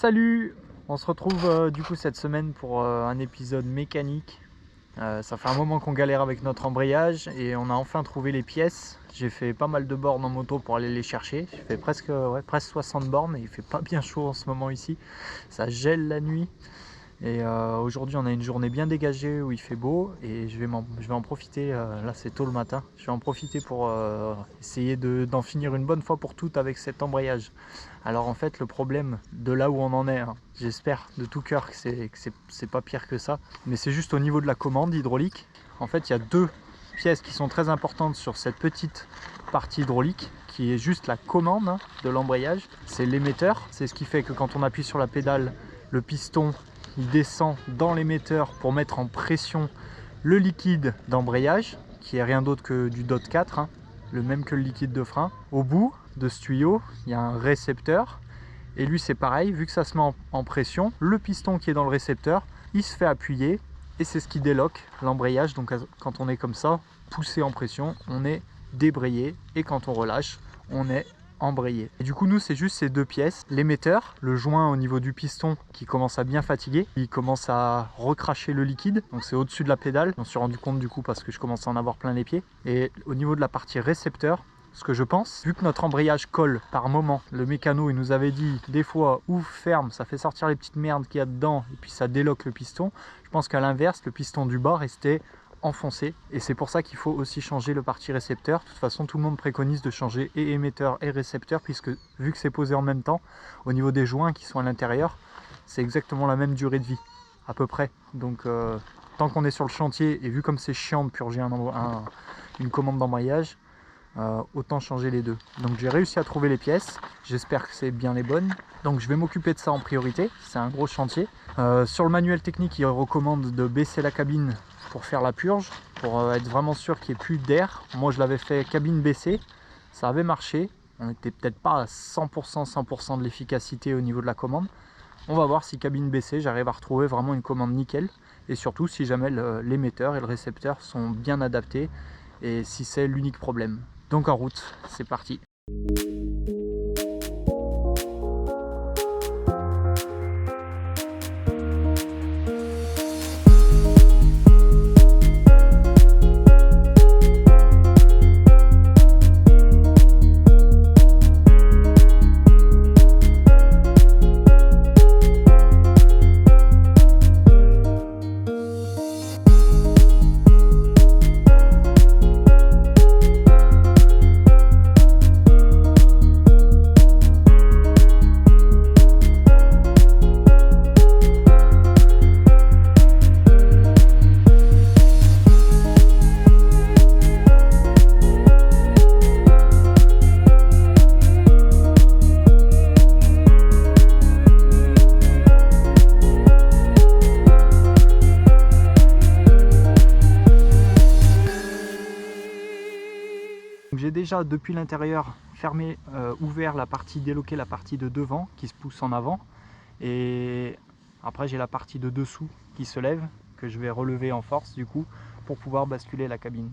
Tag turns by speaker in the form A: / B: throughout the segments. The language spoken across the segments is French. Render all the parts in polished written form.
A: Salut! On se retrouve du coup cette semaine pour un épisode mécanique. Ça fait un moment qu'on galère avec notre embrayage et on a enfin trouvé les pièces. J'ai fait pas mal de bornes en moto pour aller les chercher. J'ai fait presque 60 bornes et il fait pas bien chaud en ce moment ici. Ça gèle la nuit. Et aujourd'hui on a une journée bien dégagée où il fait beau et je vais en profiter, là c'est tôt le matin, je vais en profiter pour essayer d'en finir une bonne fois pour toutes avec cet embrayage. Alors en fait le problème de là où on en est, hein, j'espère de tout cœur que c'est pas pire que ça, mais c'est juste au niveau de la commande hydraulique. En fait il y a deux pièces qui sont très importantes sur cette petite partie hydraulique qui est juste la commande hein, de l'embrayage, c'est l'émetteur, c'est ce qui fait que quand on appuie sur la pédale, le piston il descend dans l'émetteur pour mettre en pression le liquide d'embrayage, qui est rien d'autre que du DOT 4, hein, le même que le liquide de frein. Au bout de ce tuyau, il y a un récepteur, et lui c'est pareil, vu que ça se met en pression, le piston qui est dans le récepteur, il se fait appuyer, et c'est ce qui déloque l'embrayage. Donc quand on est comme ça, poussé en pression, on est débrayé, et quand on relâche, on est embrayé. Et du coup nous c'est juste ces deux pièces, l'émetteur, le joint au niveau du piston qui commence à bien fatiguer, il commence à recracher le liquide, donc c'est au-dessus de la pédale, on s'est rendu compte du coup parce que je commence à en avoir plein les pieds. Et au niveau de la partie récepteur, ce que je pense, vu que notre embrayage colle par moment, le mécano il nous avait dit des fois ouvre, ferme, ça fait sortir les petites merdes qu'il y a dedans et puis ça déloque le piston, je pense qu'à l'inverse le piston du bas restait enfoncé et c'est pour ça qu'il faut aussi changer le parti récepteur. De toute façon tout le monde préconise de changer et émetteur et récepteur puisque vu que c'est posé en même temps au niveau des joints qui sont à l'intérieur c'est exactement la même durée de vie à peu près. Donc tant qu'on est sur le chantier et vu comme c'est chiant de purger une commande d'embrayage, autant changer les deux. Donc j'ai réussi à trouver les pièces, j'espère que c'est bien les bonnes, donc je vais m'occuper de ça en priorité, c'est un gros chantier. Sur le manuel technique il recommande de baisser la cabine pour faire la purge, pour être vraiment sûr qu'il n'y ait plus d'air. Moi je l'avais fait cabine baissée, ça avait marché, on n'était peut-être pas à 100% de l'efficacité au niveau de la commande. On va voir si cabine baissée j'arrive à retrouver vraiment une commande nickel, et surtout si jamais l'émetteur et le récepteur sont bien adaptés et si c'est l'unique problème. Donc en route, c'est parti. J'ai déjà depuis l'intérieur fermé, ouvert la partie, déloqué la partie de devant qui se pousse en avant, et après j'ai la partie de dessous qui se lève que je vais relever en force du coup pour pouvoir basculer la cabine.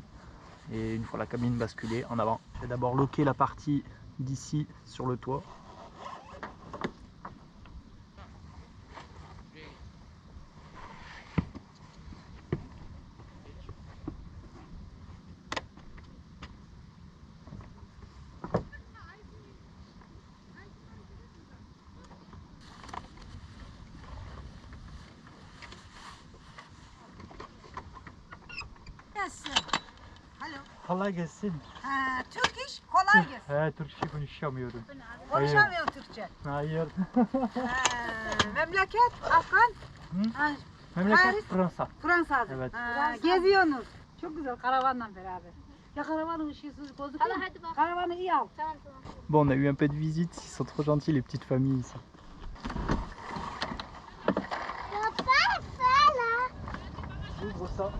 A: Et une fois la cabine basculée en avant, je vais d'abord loquer la partie d'ici sur le toit. Kolay gelsin.
B: Türk iş kolay gelsin.
A: Türkçe konuşamıyorum.
B: Konuşamıyor Türkçe.
A: Hayır.
B: Memleket Afgan.
A: Memleket Fransa.
B: Fransa'da.
A: Evet.
B: Geziyorsunuz. Çok güzel karavanla beraber. Ya karavanın ışıksız gözüküyor. Karavanı iyi al.
A: Bon, on a eu un peu de visite, ils sont trop gentils les petites familles ici. Ouvre ça.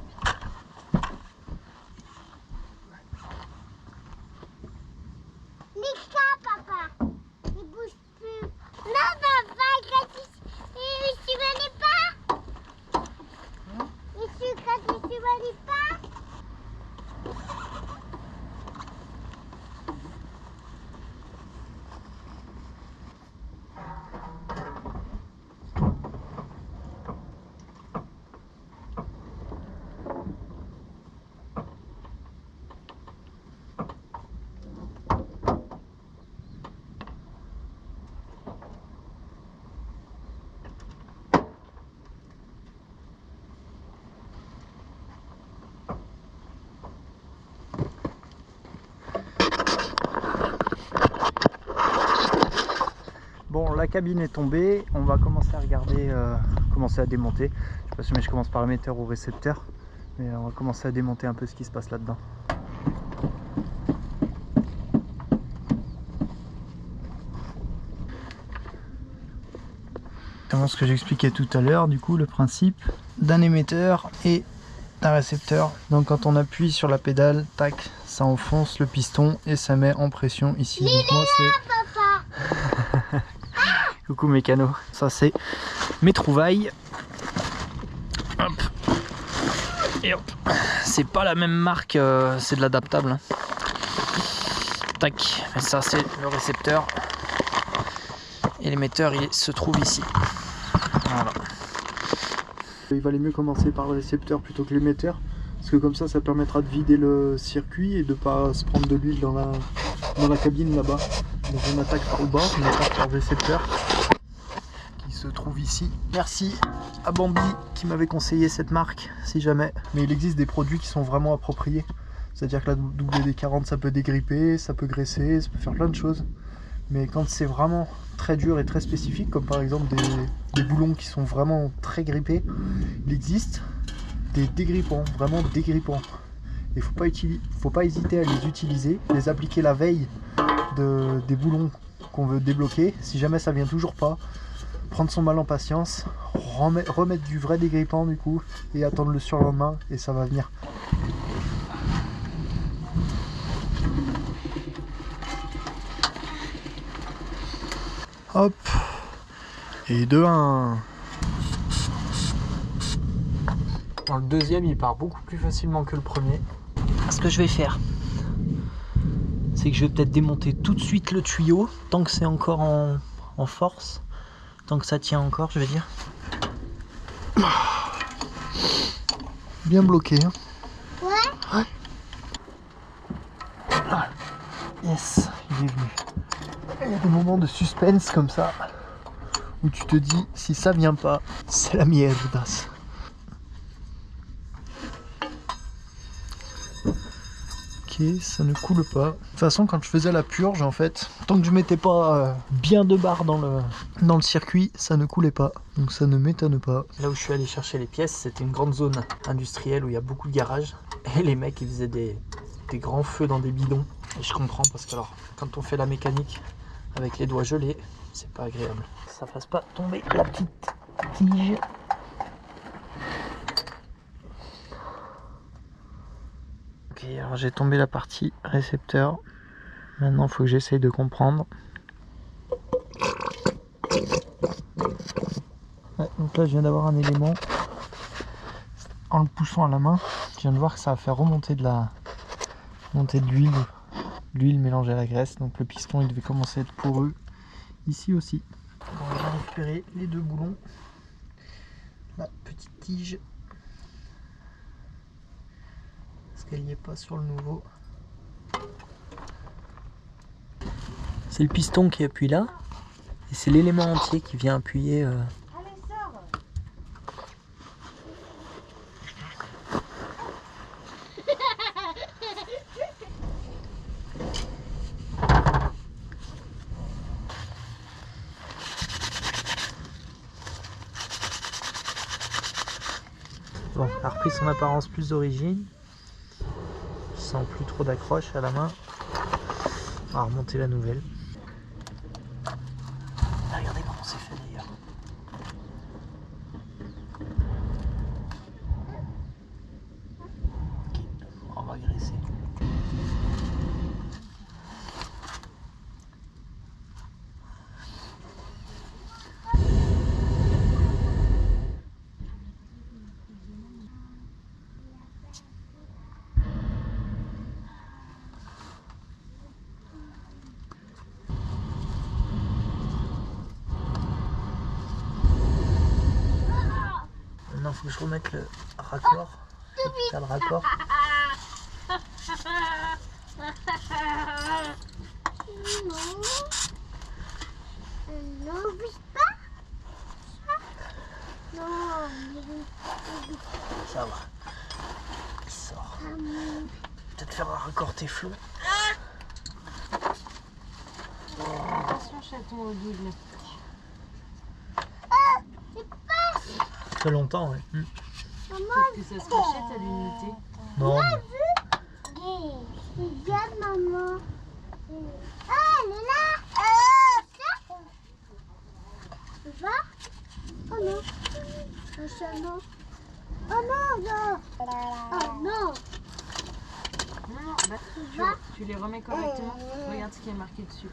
A: cabine est tombée, on va commencer à regarder, commencer à démonter. Je sais pas si mais je commence par l'émetteur ou récepteur, mais on va commencer à démonter un peu ce qui se passe là-dedans. Ce que j'expliquais tout à l'heure, du coup le principe d'un émetteur et d'un récepteur. Donc quand on appuie sur la pédale, tac, ça enfonce le piston et ça met en pression ici. Donc moi c'est coucou mécano, ça c'est mes trouvailles. Hop. Et hop, c'est pas la même marque, c'est de l'adaptable. Tac, et ça c'est le récepteur et l'émetteur il se trouve ici. Voilà. Il valait mieux commencer par le récepteur plutôt que l'émetteur, parce que comme ça permettra de vider le circuit et de pas se prendre de l'huile dans la cabine là-bas. Donc on attaque par le bas, on attaque par le récepteur qui se trouve ici. Merci à Bambi qui m'avait conseillé cette marque, si jamais. Mais il existe des produits qui sont vraiment appropriés, c'est-à-dire que la WD-40 ça peut dégripper, ça peut graisser, ça peut faire plein de choses. Mais quand c'est vraiment très dur et très spécifique, comme par exemple des boulons qui sont vraiment très grippés, il existe des dégrippants, vraiment dégrippants. Il faut pas hésiter à les utiliser, les appliquer la veille des boulons qu'on veut débloquer. Si jamais ça vient toujours pas, prendre son mal en patience, remettre du vrai dégrippant du coup, et attendre le surlendemain et ça va venir. Hop, et 2-1. Dans le deuxième, il part beaucoup plus facilement que le premier. Ce que je vais faire, c'est que je vais peut-être démonter tout de suite le tuyau, tant que c'est encore en force, tant que ça tient encore, je vais dire. Bien bloqué. Hein. Ouais. Ah. Yes, il est venu. Il y a des moments de suspense comme ça, où tu te dis, si ça vient pas, c'est la merde. Ok, ça ne coule pas. De toute façon, quand je faisais la purge, en fait, tant que je mettais pas bien de barres dans le circuit, ça ne coulait pas. Donc ça ne m'étonne pas. Là où je suis allé chercher les pièces, c'était une grande zone industrielle où il y a beaucoup de garages. Et les mecs, ils faisaient des grands feux dans des bidons. Et je comprends parce que alors, quand on fait la mécanique avec les doigts gelés, c'est pas agréable. Ça fasse pas tomber la petite tige. Ok, alors j'ai tombé la partie récepteur. Maintenant, il faut que j'essaye de comprendre. Ouais, donc là, je viens d'avoir un élément. En le poussant à la main, je viens de voir que ça va faire remonter de l'huile mélangée à la graisse. Donc le piston, il devait commencer à être poreux ici aussi. Donc, on va récupérer les deux boulons. La petite tige. Parce qu'elle n'y est pas sur le nouveau. C'est le piston qui appuie là. Et c'est l'élément entier qui vient appuyer. Bon, elle a repris son apparence plus d'origine. Je sens plus trop d'accroche à la main. On va remonter la nouvelle. Regardez comment c'est fait d'ailleurs. Ok, on va graisser. Maintenant, il faut que je remette le raccord. Le raccord.
C: Non, bouge pas. Non,
A: Ça va. Il sort. Peut-être faire un raccord téflon.
B: Attention, chaton au guide.
A: très longtemps. Ouais.
D: Peut-être que ça se rachète à l'unité.
A: Non.
C: Regarde, maman. Ah, elle est là. Tu vas? Oh non. Oh non. Oh non, non. Oh non.
D: Non, bah, tu les remets correctement. Regarde ce qui est marqué dessus.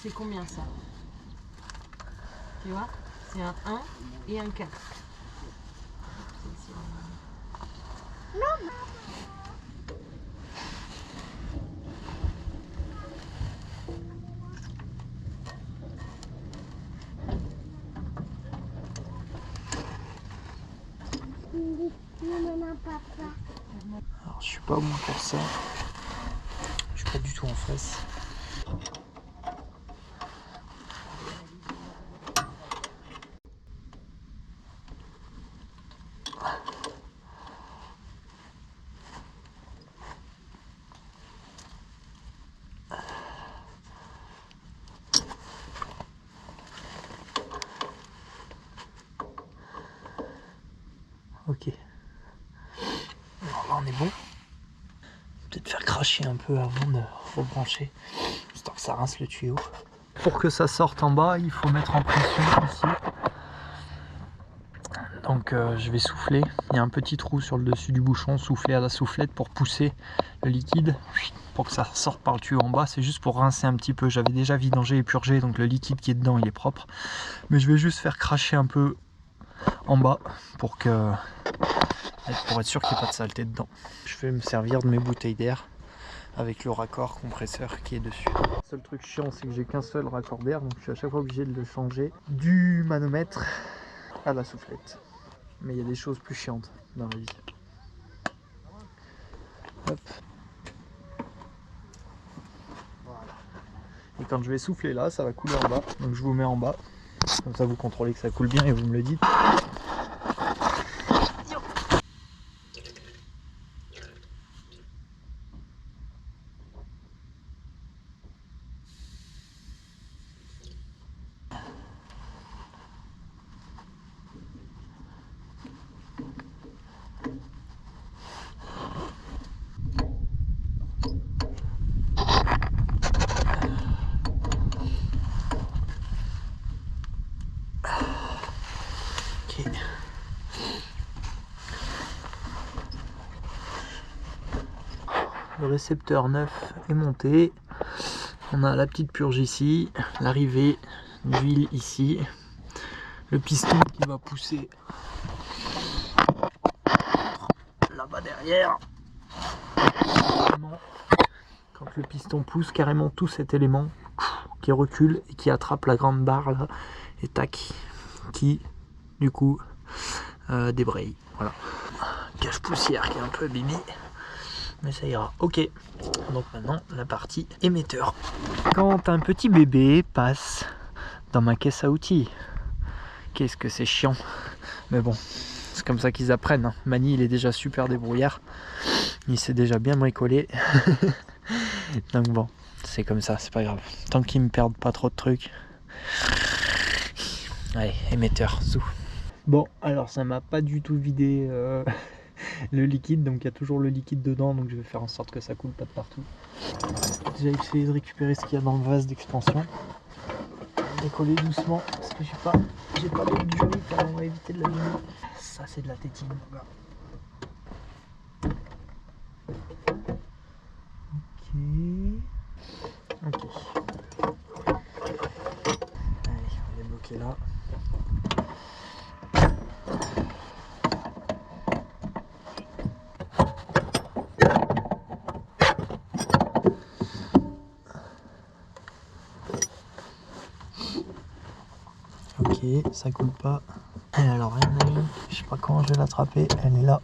D: C'est combien ça? Tu vois? C'est un 1 et un 4.
A: Alors je suis pas bon pour ça. Je suis pas du tout en face. Ok. Alors là on est bon. Peut-être faire cracher un peu avant de rebrancher, histoire que ça rince le tuyau. Pour que ça sorte en bas, il faut mettre en pression ici. Donc je vais souffler. Il y a un petit trou sur le dessus du bouchon, souffler à la soufflette pour pousser le liquide, pour que ça sorte par le tuyau en bas. C'est juste pour rincer un petit peu. J'avais déjà vidangé et purgé, donc le liquide qui est dedans il est propre. Mais je vais juste faire cracher un peu en bas pour être sûr qu'il n'y ait pas de saleté dedans. Je vais me servir de mes bouteilles d'air avec le raccord compresseur qui est dessus. Le seul truc chiant, c'est que j'ai qu'un seul raccord d'air, donc je suis à chaque fois obligé de le changer du manomètre à la soufflette. Mais il y a des choses plus chiantes dans la vie. Hop. Voilà. Et quand je vais souffler là, ça va couler en bas, donc je vous mets en bas. Comme ça vous contrôlez que ça coule bien et vous me le dites. Ok. Le récepteur neuf est monté. On a la petite purge ici, l'arrivée d'huile ici, le piston qui va pousser là-bas derrière. Quand le piston pousse, carrément tout cet élément qui recule et qui attrape la grande barre là, et tac, qui du coup débraye. Voilà. Cache poussière qui est un peu abîmée, mais ça ira. Ok, donc maintenant la partie émetteur. Quand un petit bébé passe dans ma caisse à outils, qu'est-ce que c'est chiant. Mais bon, c'est comme ça qu'ils apprennent. Hein. Mani, il est déjà super débrouillard. Il s'est déjà bien bricolé. Donc bon, c'est comme ça, c'est pas grave. Tant qu'ils me perdent pas trop de trucs. Allez, émetteur, zou. Bon, alors ça m'a pas du tout vidé le liquide, donc il y a toujours le liquide dedans, donc je vais faire en sorte que ça coule pas de partout. J'ai essayé de récupérer ce qu'il y a dans le vase d'expansion. Décoller doucement, parce que j'ai pas d'eau de jolie, on va éviter de l'abîmer. Ça c'est de la tétine, là. Ok. Allez, on va les bloquer là. Ok, ça coule pas. Et alors, je sais pas comment je vais l'attraper, elle est là.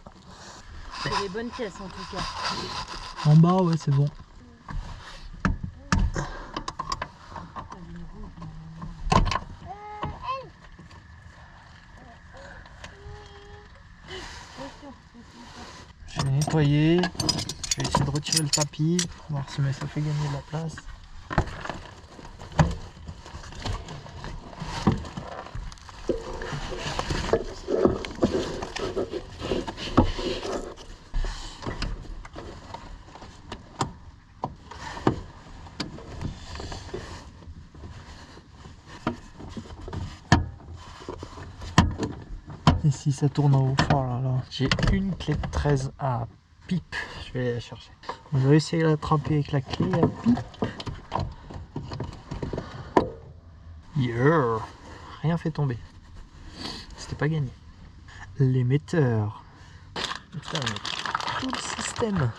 D: C'est les bonnes pièces en tout cas.
A: En bas, ouais, c'est bon. Je vais nettoyer. Je vais essayer de retirer le tapis, voir si ça fait gagner de la place. Et si ça tourne en haut, oh là là. J'ai une clé de 13 à pipe. Je vais aller la chercher. Je vais essayer de l'attraper avec la clé à pipe. Yeah. Rien fait tomber. C'était pas gagné. L'émetteur. Putain, tout le système.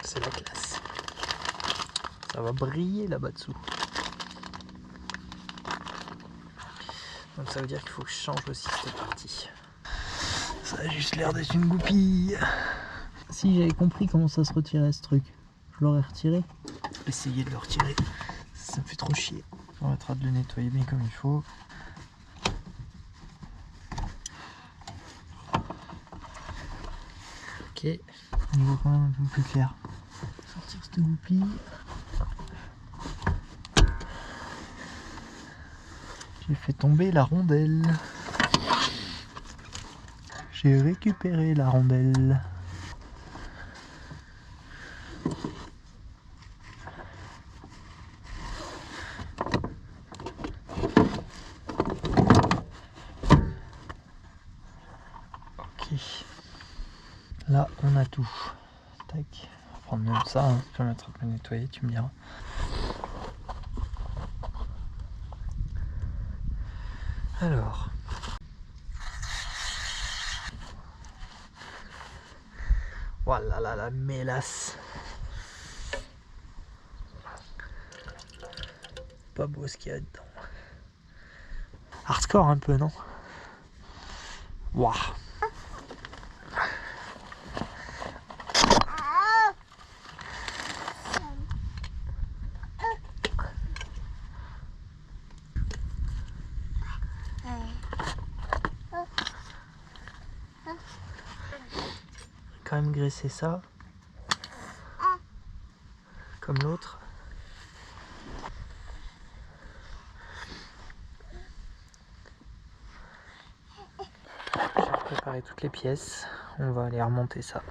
A: C'est la classe. Ça va briller là-bas dessous. Donc ça veut dire qu'il faut que je change aussi cette partie. Ça a juste l'air d'être une goupille. Si j'avais compris comment ça se retirait ce truc, je l'aurais retiré. Essayer de le retirer, ça me fait trop chier. Ça permettra de le nettoyer bien comme il faut. Ok, on voit quand même un peu plus clair. Sortir cette goupille. J'ai fait tomber la rondelle. J'ai récupéré la rondelle. Ok. Là, on a tout. Tac. On va prendre même ça. Hein. Tu peux mettre un peu nettoyer, tu me diras. Alors. Voilà la mélasse. Pas beau ce qu'il y a dedans. Hardcore un peu, non? Waouh. Quand même graisser ça comme l'autre. J'ai préparé toutes les pièces, on va aller remonter ça.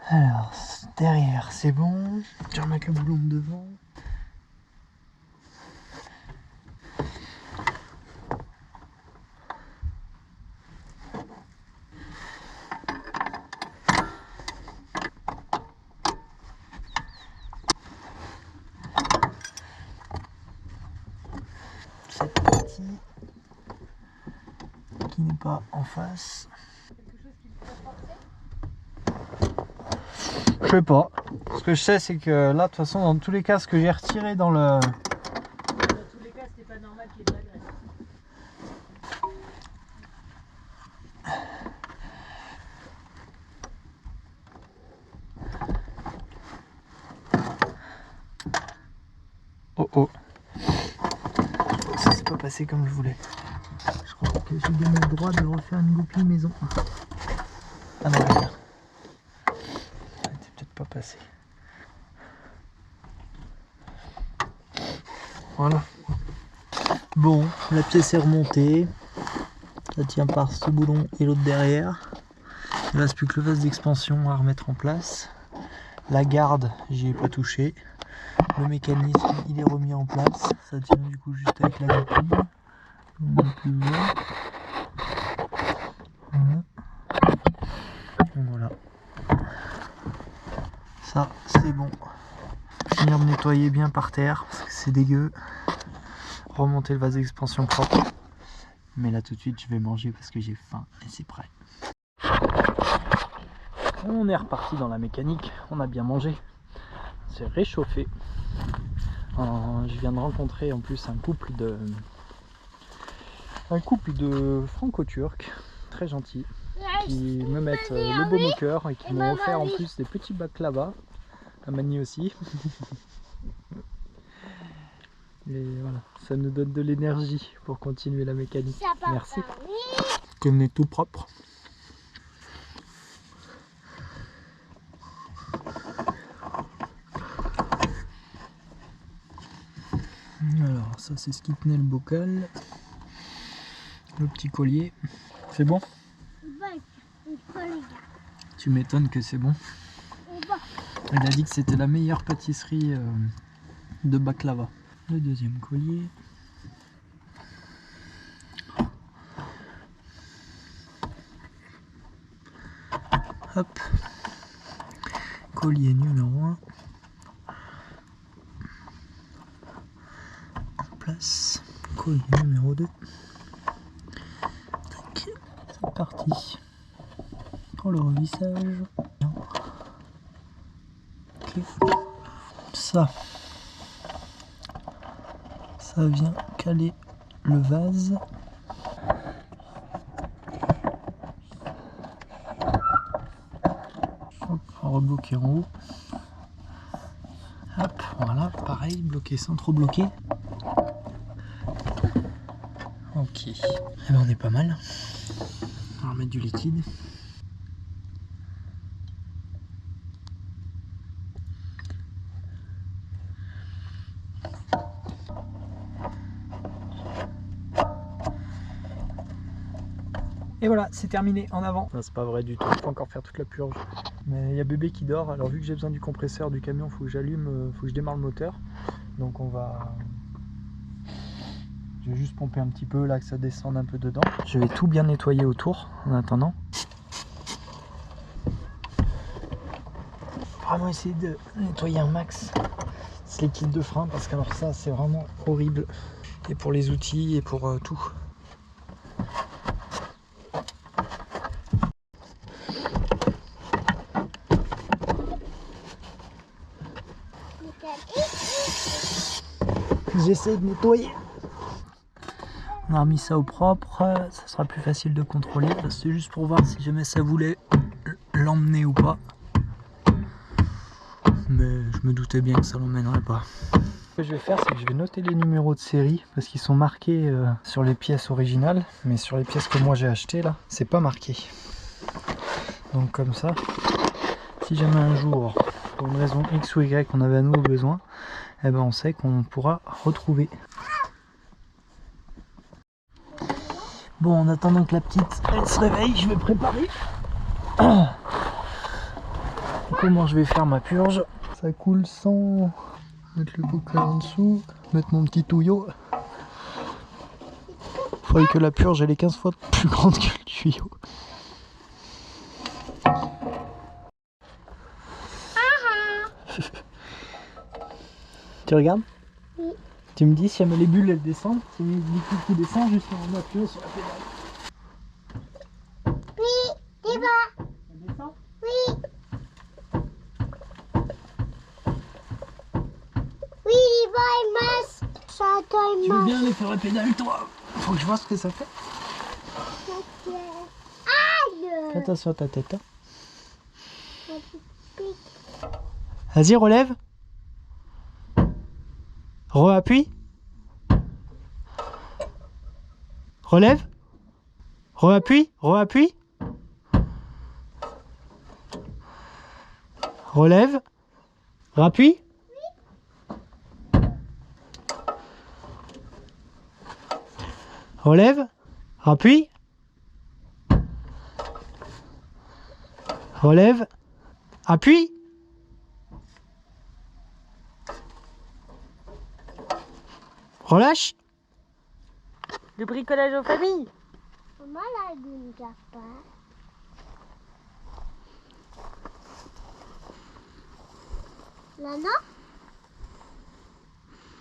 A: Alors, derrière, c'est bon. Je vais remettre le boulon devant. Cette partie qui n'est pas en face. Je sais pas. Ce que je sais, c'est que là, de toute façon, dans tous les cas, ce que j'ai retiré dans le...
D: Dans tous les cas, c'était pas normal qu'il y ait de la graisse.
A: Oh oh. Ça s'est pas passé comme je voulais. Je crois que j'ai donné le droit de refaire une goupille maison. Ah non, regarde. Ça n'était peut-être pas passé. Voilà. Bon, la pièce est remontée. Ça tient par ce boulon et l'autre derrière. Il ne reste plus que le vase d'expansion à remettre en place. La garde, j'y ai pas touché. Le mécanisme, il est remis en place. Ça tient du coup juste avec la goupille. On a pu voir. Voilà. Donc voilà. Ça, c'est bon. Finir de nettoyer bien par terre parce que c'est dégueu. Remonter le vase d'expansion propre. Mais là tout de suite je vais manger parce que j'ai faim et c'est prêt. On est reparti dans la mécanique, on a bien mangé. C'est réchauffé. Je viens de rencontrer en plus un couple de franco-turcs très gentils qui me mettent le baume au cœur et qui m'ont offert en plus des petits baklava à Mani aussi. Et voilà, ça nous donne de l'énergie pour continuer la mécanique. Merci. Comme est tout propre. ça c'est ce qui tenait le bocal. Le petit collier. C'est bon? Tu m'étonnes que c'est bon. Elle a dit que c'était la meilleure pâtisserie de baklava. Le deuxième collier. Hop. Collier numéro 1. En place. Collier numéro 2. Tac. C'est parti. Pour le revissage. Ok. Ça vient caler le vase. Hop, on va rebloquer en haut. Hop, voilà, pareil, bloqué sans trop bloquer. Ok, et ben on est pas mal. On va remettre du liquide. Et voilà, c'est terminé, en avant. C'est pas vrai du tout, il faut encore faire toute la purge. Mais il y a bébé qui dort, alors vu que j'ai besoin du compresseur du camion, il faut que j'allume, faut que je démarre le moteur. Donc on va... Je vais juste pomper un petit peu là, que ça descende un peu dedans. Je vais tout bien nettoyer autour en attendant. Vraiment essayer de nettoyer un max ce liquide de frein, parce qu'alors ça c'est vraiment horrible. Et pour les outils et pour tout. J'essaie de nettoyer. On a remis ça au propre, ça sera plus facile de contrôler. C'est juste pour voir si jamais ça voulait l'emmener ou pas. Mais je me doutais bien que ça l'emmènerait pas. Ce que je vais faire, c'est que je vais noter les numéros de série parce qu'ils sont marqués sur les pièces originales, mais sur les pièces que moi j'ai achetées là, c'est pas marqué. Donc comme ça, si jamais un jour, pour une raison X ou Y, on avait à nouveau besoin, eh ben on sait qu'on pourra retrouver. Bon, en attendant que la petite elle se réveille, je vais préparer comment je vais faire ma purge. Ça coule sans mettre le bocal en dessous, mettre mon petit tuyau. Faudrait que la purge elle est 15 fois plus grande que le tuyau. Tu regardes? Oui. Tu me dis si jamais les bulles elles descendent, si le liquide qui descend juste en appuyant sur la pédale.
C: Oui, il va.
A: Elle descend?
C: Oui. Oui, il va, il masse. Ça attend, il
A: Tu veux
C: masse.
A: bien aller faire la pédale toi? Faut que je vois ce que ça fait.
C: Aïe.
A: Fais attention à ta tête. Hein. Vas-y, relève. Re-appuie. Relève. Re-appuie. Re-appuie. Relève. Rappuie. Relève. Rappuie. Relève. Appuie. Relâche. Le bricolage en famille.
C: Maman, la lune, pas. Là, non?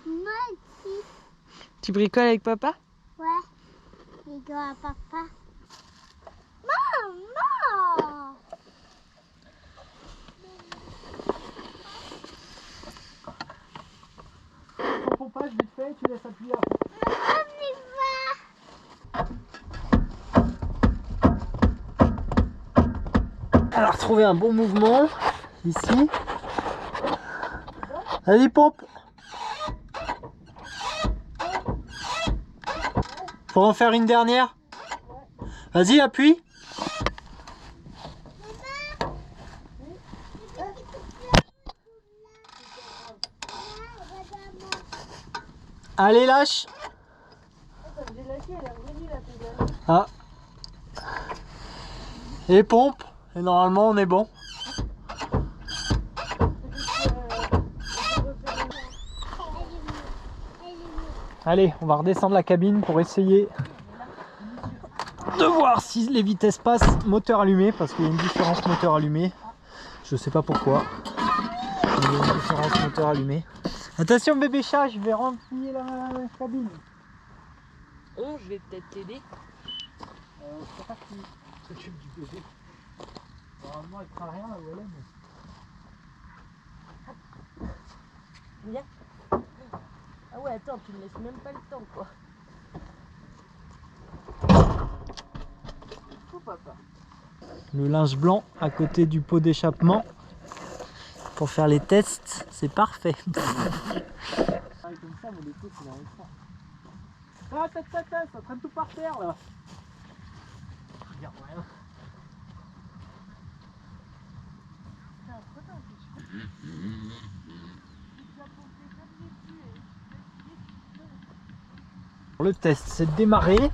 C: Moi aussi.
D: Tu bricoles avec papa?
C: Ouais. Il doit à papa. Maman!
A: Ton pompage vite fait, tu laisses appuyer après. Alors trouver un bon mouvement ici. Allez pompe. Pour en faire une dernière. Vas-y appuie. Allez, lâche.
D: J'ai lâché, elle est revenue la pédale.
A: Ah. Et pompe. Et normalement, on est bon. Allez, on va redescendre la cabine pour essayer de voir si les vitesses passent moteur allumé, parce qu'il y a une différence moteur allumé. Je sais pas pourquoi. Il y a une différence moteur allumé. Attention bébé chat, je vais remplir la cabine.
D: Oh, je vais peut-être t'aider.
A: C'est pas qui s'occupe du bébé. Normalement elle fera rien là où elle est. Mais...
D: Viens. Ah ouais, attends, tu me laisses même pas le temps, quoi. Fou, papa.
A: Le linge blanc à côté du pot d'échappement pour faire les tests, c'est parfait. Comme ça, mon épouse, il arrive pas. Ah, ça traîne tout par terre là. Regarde rien. Le test, c'est de démarrer,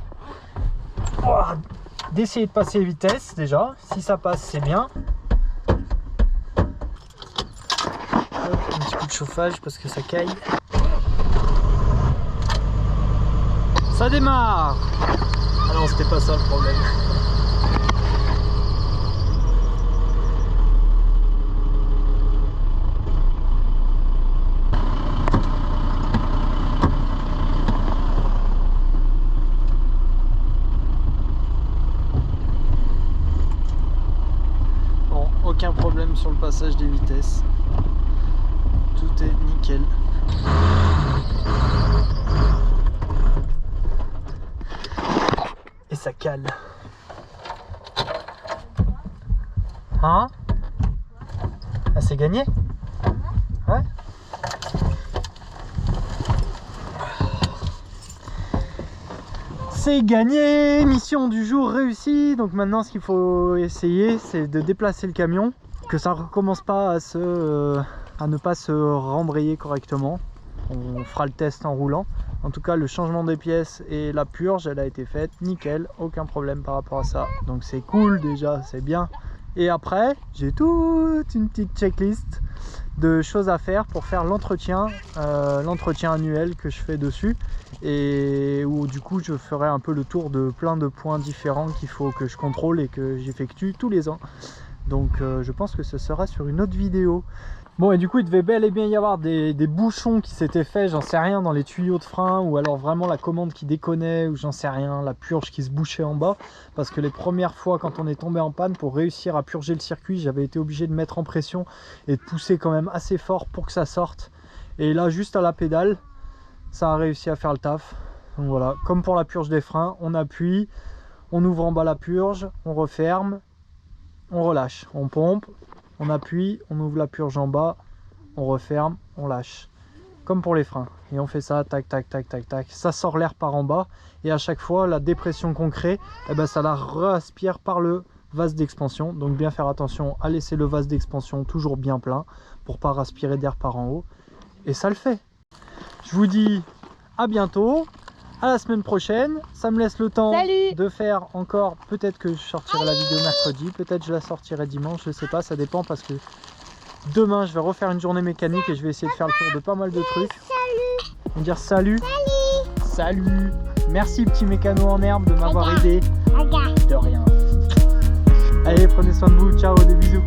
A: d'essayer de passer les vitesses déjà. Si ça passe, c'est bien. Hop, un petit coup de chauffage parce que ça caille. Ça démarre. Ah non, c'était pas ça le problème. Bon, aucun problème sur le passage des vitesses. Tout est nickel. Et ça cale. Hein? Ah, c'est gagné? Ouais? C'est gagné! Mission du jour réussie. Donc maintenant ce qu'il faut essayer, c'est de déplacer le camion, que ça ne recommence pas à ne pas se rembrayer correctement. On fera le test en roulant. En tout cas, le changement des pièces et la purge, elle a été faite nickel, aucun problème par rapport à ça. Donc c'est cool déjà, c'est bien. Et après, j'ai toute une petite checklist de choses à faire pour faire l'entretien annuel que je fais dessus, et où du coup je ferai un peu le tour de plein de points différents qu'il faut que je contrôle et que j'effectue tous les ans. Donc je pense que ce sera sur une autre vidéo. Bon, et du coup il devait bel et bien y avoir des bouchons qui s'étaient faits, j'en sais rien, dans les tuyaux de frein, ou alors vraiment la commande qui déconnait, ou j'en sais rien, la purge qui se bouchait en bas, parce que les premières fois quand on est tombé en panne, pour réussir à purger le circuit, j'avais été obligé de mettre en pression et de pousser quand même assez fort pour que ça sorte. Et là, juste à la pédale, ça a réussi à faire le taf. Donc voilà, comme pour la purge des freins, on appuie, on ouvre en bas la purge, on referme, on relâche, on pompe, on appuie, on ouvre la purge en bas, on referme, on lâche. Comme pour les freins. Et on fait ça, tac, tac, tac, tac, tac. Ça sort l'air par en bas. Et à chaque fois, la dépression qu'on crée, eh ben, ça la re-aspire par le vase d'expansion. Donc bien faire attention à laisser le vase d'expansion toujours bien plein pour pas aspirer d'air par en haut. Et ça le fait. Je vous dis à bientôt. À la semaine prochaine. Ça me laisse le temps de faire encore, peut-être que je sortirai la vidéo mercredi, peut-être je la sortirai dimanche, je sais pas, ça dépend, parce que demain je vais refaire une journée mécanique et je vais essayer de faire le tour de pas mal de trucs. Salut. On va dire salut. Salut. Merci petit mécano en herbe de m'avoir aidé. De rien. Allez, prenez soin de vous, ciao, des bisous.